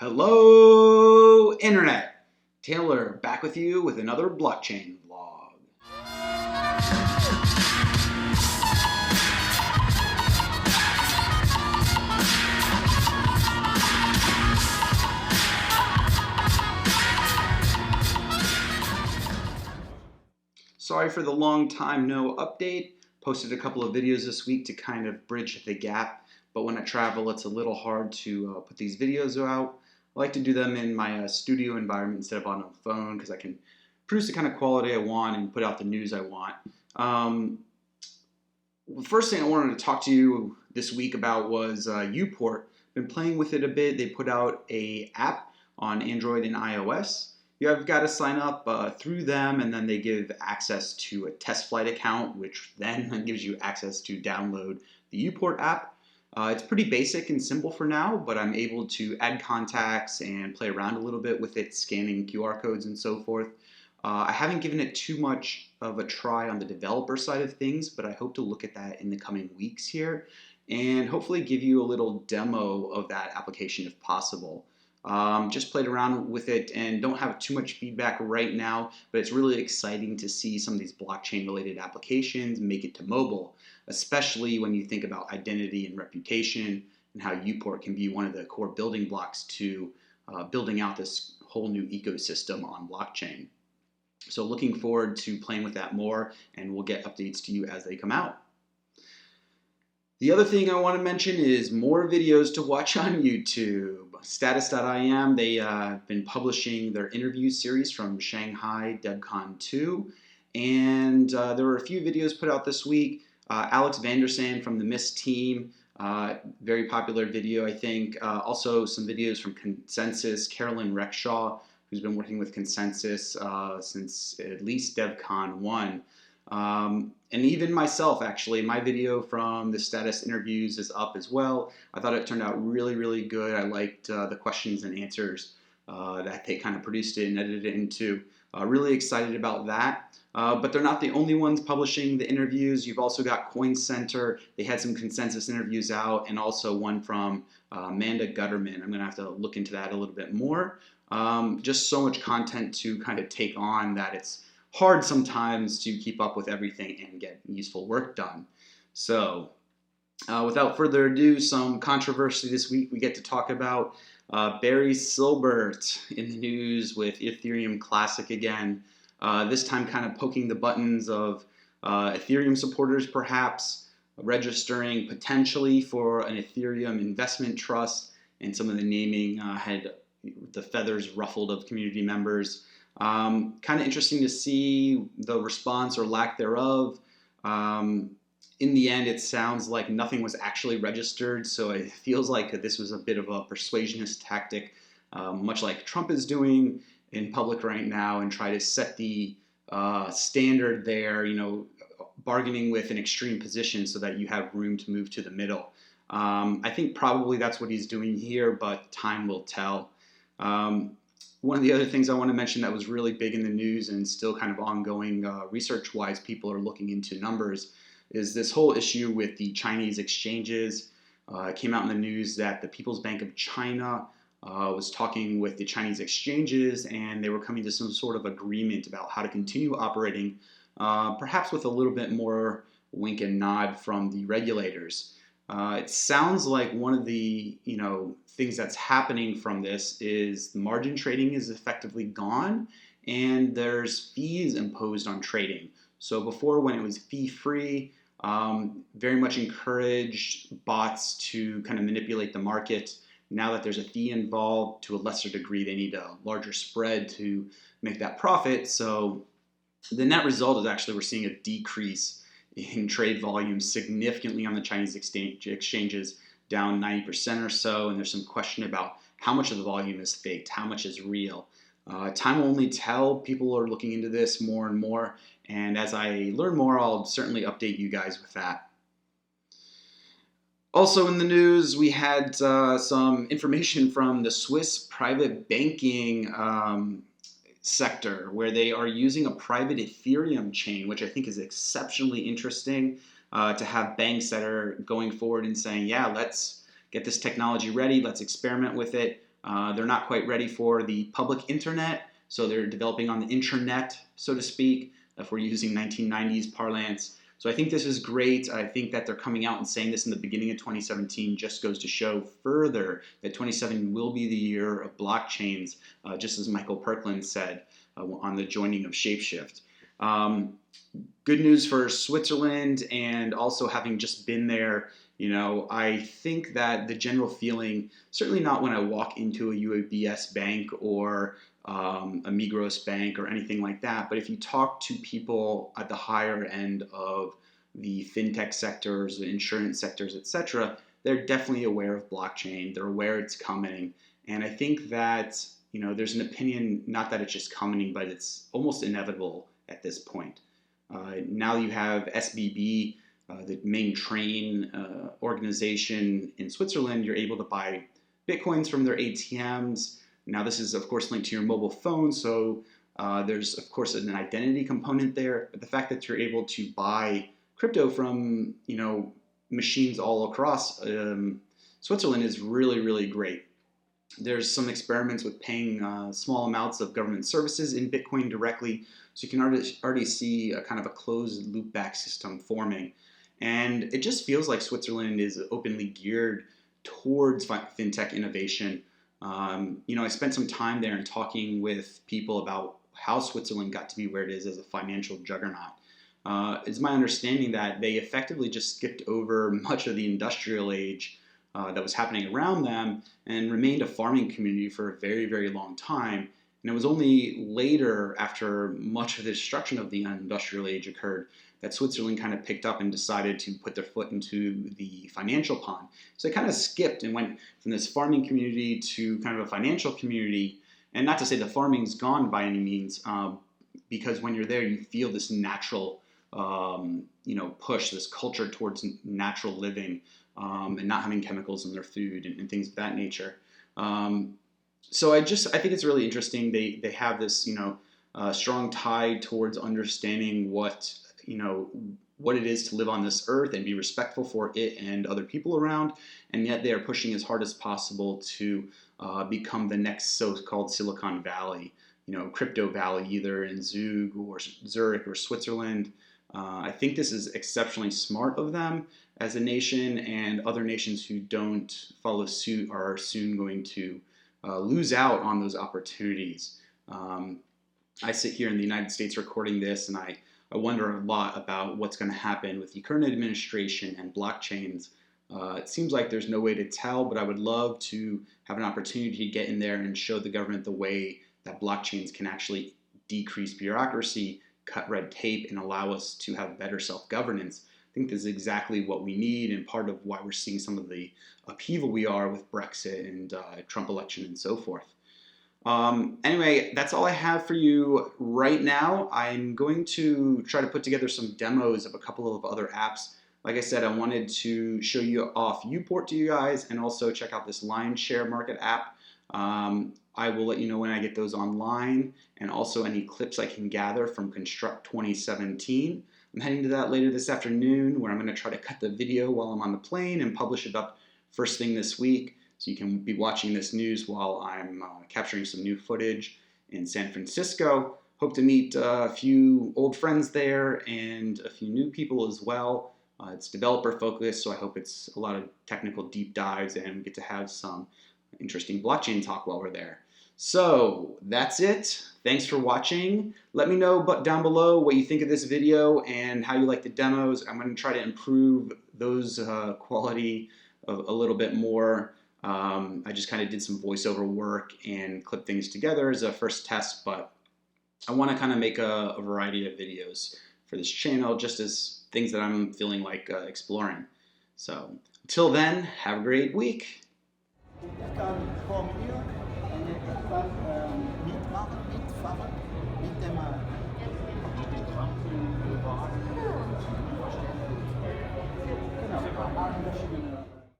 Hello, Internet! Taylor back with you with another blockchain vlog. Sorry for the long time no update. Posted a couple of videos this week to kind of bridge the gap, but when I travel it's a little hard to put these videos out. I like to do them in my studio environment instead of on a phone because I can produce the kind of quality I want and put out the news I want. The first thing I wanted to talk to you this week about was uPort. Been playing with it a bit. They put out an app on Android and iOS. You have got to sign up through them, and then they give access to a test flight account, which then gives you access to download the uPort app. It's pretty basic and simple for now, but I'm able to add contacts and play around a little bit with it, scanning QR codes and so forth. I haven't given it too much of a try on the developer side of things, but I hope to look at that in the coming weeks here and hopefully give you a little demo of that application if possible. Just played around with it and don't have too much feedback right now, but it's really exciting to see some of these blockchain related applications make it to mobile, especially when you think about identity and reputation and how uPort can be one of the core building blocks to building out this whole new ecosystem on blockchain. So looking forward to playing with that more, and we'll get updates to you as they come out. The other thing I want to mention is more videos to watch on YouTube. Status.im, they've been publishing their interview series from Shanghai DevCon 2, and there were a few videos put out this week. Alex Vandersand from the Mist team, very popular video I think. Also some videos from Consensus, Carolyn Rexhaw, who's been working with Consensus since at least DevCon 1. And even myself, actually, my video from the status interviews is up as well. I thought it turned out really, really good. I liked the questions and answers that they kind of produced it and edited it into. Really excited about that. But they're not the only ones publishing the interviews. You've also got Coin Center. They had some Consensus interviews out, and also one from Amanda Gutterman. I'm going to have to look into that a little bit more. Just so much content to kind of take on that it's hard sometimes to keep up with everything and get useful work done. So without further ado, some controversy this week. We get to talk about Barry Silbert in the news with Ethereum Classic again. This time kind of poking the buttons of Ethereum supporters perhaps registering potentially for an Ethereum investment trust, and some of the naming had the feathers ruffled of community members. Kind of interesting to see the response or lack thereof. In the end, it sounds like nothing was actually registered, so it feels like this was a bit of a persuasionist tactic, much like Trump is doing in public right now, and try to set the standard there, bargaining with an extreme position so that you have room to move to the middle. I think probably that's what he's doing here, but time will tell. One of the other things I want to mention that was really big in the news and still kind of ongoing research-wise, people are looking into numbers, is this whole issue with the Chinese exchanges. It came out in the news that the People's Bank of China was talking with the Chinese exchanges, and they were coming to some sort of agreement about how to continue operating, perhaps with a little bit more wink and nod from the regulators. It sounds like one of the things that's happening from this is the margin trading is effectively gone, and there's fees imposed on trading. So before, when it was fee-free, very much encouraged bots to kind of manipulate the market. Now that there's a fee involved, to a lesser degree, they need a larger spread to make that profit. So the net result is actually we're seeing a decrease in trade volume significantly on the Chinese exchanges, down 90% or so, and there's some question about how much of the volume is faked, how much is real. Time will only tell. People are looking into this more and more, and as I learn more, I'll certainly update you guys with that. Also in the news, we had some information from the Swiss private banking sector, where they are using a private Ethereum chain, which I think is exceptionally interesting, to have banks that are going forward and saying, yeah, let's get this technology ready, let's experiment with it. They're not quite ready for the public internet, so they're developing on the intranet, so to speak, if we're using 1990s parlance. So I think this is great. I think that they're coming out and saying this in the beginning of 2017 just goes to show further that 2017 will be the year of blockchains, just as Michael Perkins said on the joining of Shapeshift. Good news for Switzerland, and also having just been there, I think that the general feeling, certainly not when I walk into a UBS bank or a Migros bank or anything like that, but if you talk to people at the higher end of the fintech sectors, the insurance sectors, etc., they're definitely aware of blockchain. They're aware it's coming. And I think that, there's an opinion, not that it's just coming, but it's almost inevitable at this point. Now you have SBB, the main train organization in Switzerland. You're able to buy Bitcoins from their ATMs. Now this is, of course, linked to your mobile phone, so there's, of course, an identity component there. But the fact that you're able to buy crypto from, machines all across Switzerland is really, really great. There's some experiments with paying small amounts of government services in Bitcoin directly, so you can already see a kind of a closed loop-back system forming. And it just feels like Switzerland is openly geared towards fintech innovation. I spent some time there and talking with people about how Switzerland got to be where it is as a financial juggernaut. It's my understanding that they effectively just skipped over much of the industrial age that was happening around them and remained a farming community for a very, very long time. And it was only later, after much of the destruction of the industrial age occurred, that Switzerland kind of picked up and decided to put their foot into the financial pond. So it kind of skipped and went from this farming community to kind of a financial community. And not to say the farming's gone by any means, because when you're there, you feel this natural, push, this culture towards natural living, and not having chemicals in their food and things of that nature. So I think it's really interesting. They have this, strong tie towards understanding what it is to live on this earth and be respectful for it and other people around. And yet they are pushing as hard as possible to become the next so-called Silicon Valley, crypto valley, either in Zug or Zurich or Switzerland. I think this is exceptionally smart of them as a nation, and other nations who don't follow suit are soon going to lose out on those opportunities. I sit here in the United States recording this, and I wonder a lot about what's going to happen with the current administration and blockchains. It seems like there's no way to tell, but I would love to have an opportunity to get in there and show the government the way that blockchains can actually decrease bureaucracy, cut red tape, and allow us to have better self-governance. I think this is exactly what we need, and part of why we're seeing some of the upheaval we are with Brexit and Trump election and so forth. Anyway, that's all I have for you right now. I'm going to try to put together some demos of a couple of other apps. Like I said, I wanted to show you off uPort to you guys, and also check out this Lion Share Market app. I will let you know when I get those online, and also any clips I can gather from Construct 2017. I'm heading to that later this afternoon, where I'm going to try to cut the video while I'm on the plane and publish it up first thing this week. So you can be watching this news while I'm capturing some new footage in San Francisco. Hope to meet a few old friends there and a few new people as well. It's developer focused, so I hope it's a lot of technical deep dives, and we get to have some interesting blockchain talk while we're there. So that's it. Thanks for watching. Let me know down below what you think of this video and how you like the demos. I'm going to try to improve those quality a little bit more. I just kind of did some voiceover work and clip things together as a first test, but I want to kind of make a variety of videos for this channel, just as things that I'm feeling like exploring. So until then, have a great week. Ik kan gewoon hier en je kan mitmachen, mitfahren.